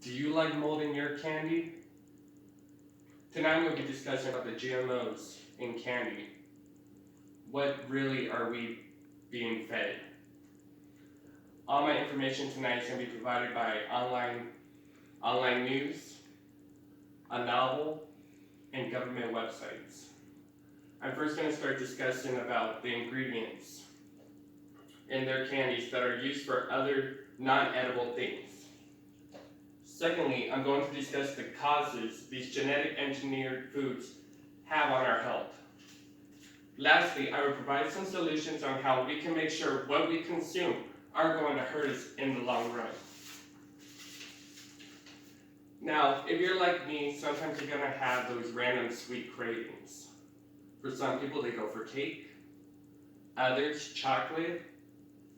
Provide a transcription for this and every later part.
Do you like mold in your candy? Tonight I'm going to be discussing about the GMOs in candy. What really are we being fed? All my information tonight is going to be provided by online news, a novel, and government websites. I'm first going to start discussing about the ingredients in their candies that are used for other non-edible things. Secondly, I'm going to discuss the causes these genetic engineered foods have on our health. Lastly, I will provide some solutions on how we can make sure what we consume aren't going to hurt us in the long run. Now, if you're like me, sometimes you're going to have those random sweet cravings. For some people, they go for cake, others chocolate.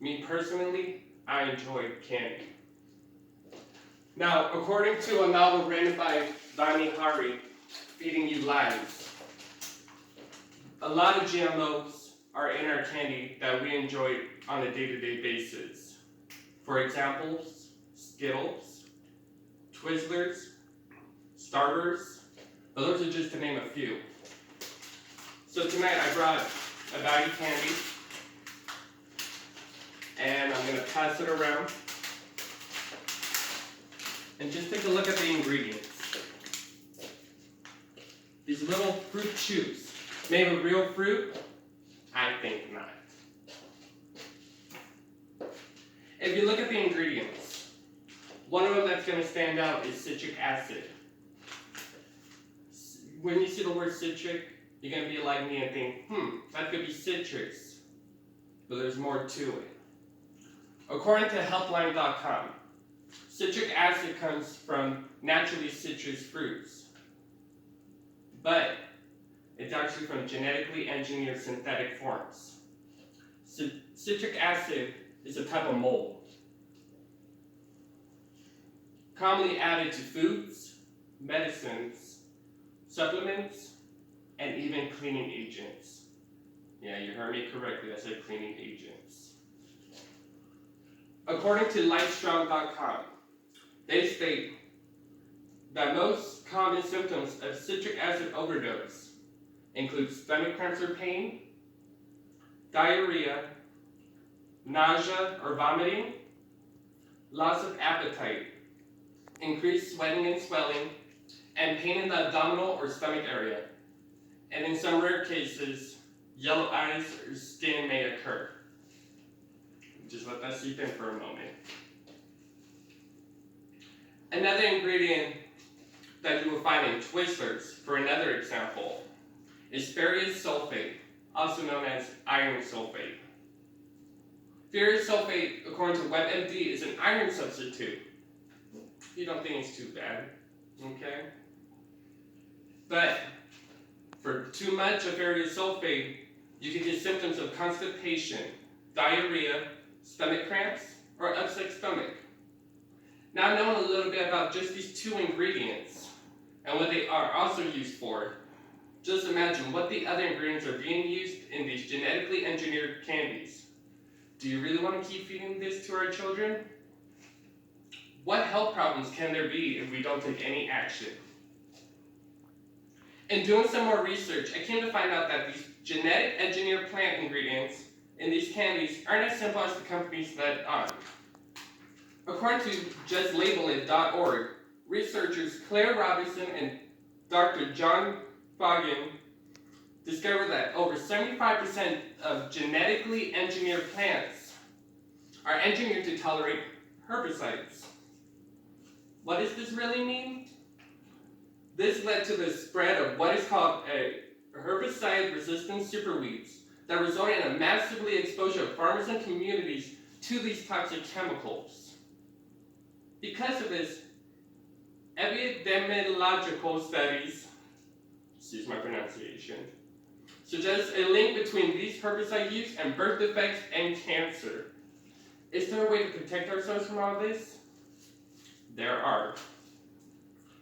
Me personally, I enjoy candy. Now, according to a novel written by Vani Hari, Feeding You Lies, a lot of GMOs are in our candy that we enjoy on a day-to-day basis. For example, Skittles, Twizzlers, Starbursts, but those are just to name a few. So tonight I brought a bag of candy, and I'm going to pass it around. And just take a look at the ingredients. These little fruit chews, made of real fruit? I think not. If you look at the ingredients, one of them that's going to stand out is citric acid. When you see the word citric, you're going to be like me and think, that could be citrus. But there's more to it. According to Healthline.com, citric acid comes from naturally citrus fruits, but it's actually from genetically engineered synthetic forms. Citric acid is a type of mold, commonly added to foods, medicines, supplements, and even cleaning agents. Yeah, you heard me correctly, I said cleaning agents. According to Lifestrong.com, they state that most common symptoms of citric acid overdose include stomach cramps or pain, diarrhea, nausea or vomiting, loss of appetite, increased sweating and swelling, and pain in the abdominal or stomach area. And in some rare cases, yellow eyes or skin may occur. Just let that seep in for a moment. Another ingredient that you will find in Twizzlers, for another example, is ferrous sulfate, also known as iron sulfate. Ferrous sulfate, according to WebMD, is an iron substitute. You don't think it's too bad, okay? But for too much of ferrous sulfate, you can get symptoms of constipation, diarrhea, stomach cramps, or upset stomach. Now knowing a little bit about just these two ingredients and what they are also used for, just imagine what the other ingredients are being used in these genetically engineered candies. Do you really want to keep feeding this to our children? What health problems can there be if we don't take any action? In doing some more research, I came to find out that these genetic engineered plant ingredients in these candies aren't as simple as the companies let on. According to justlabelIt.org, researchers Claire Robinson and Dr. John Foggin discovered that over 75% of genetically engineered plants are engineered to tolerate herbicides. What does this really mean? This led to the spread of what is called a herbicide-resistant superweeds that resulted in a massively exposure of farmers and communities to these toxic chemicals. Because of this, epidemiological studies, excuse my pronunciation, suggest a link between these herbicide use and birth defects and cancer. Is there a way to protect ourselves from all this? There are.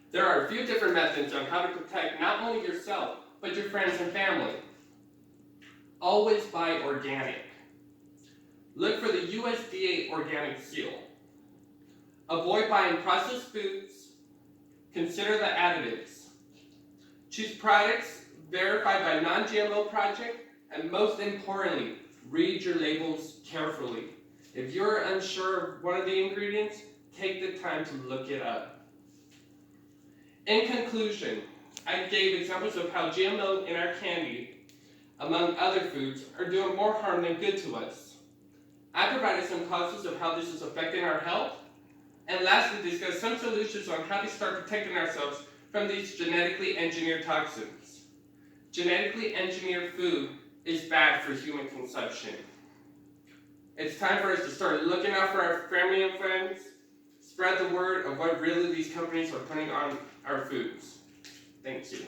There are a few different methods on how to protect not only yourself, but your friends and family. Always buy organic. Look for the USDA organic seal. Avoid buying processed foods. Consider the additives. Choose products verified by non-GMO project, and most importantly, read your labels carefully. If you're unsure of one of the ingredients, take the time to look it up. In conclusion, I gave examples of how GMO in our candy, among other foods, are doing more harm than good to us. I provided some causes of how this is affecting our health, and lastly discussed some solutions on how to start protecting ourselves from these genetically engineered toxins. Genetically engineered food is bad for human consumption. It's time for us to start looking out for our family and friends, spread the word of what really these companies are putting on our foods. Thank you.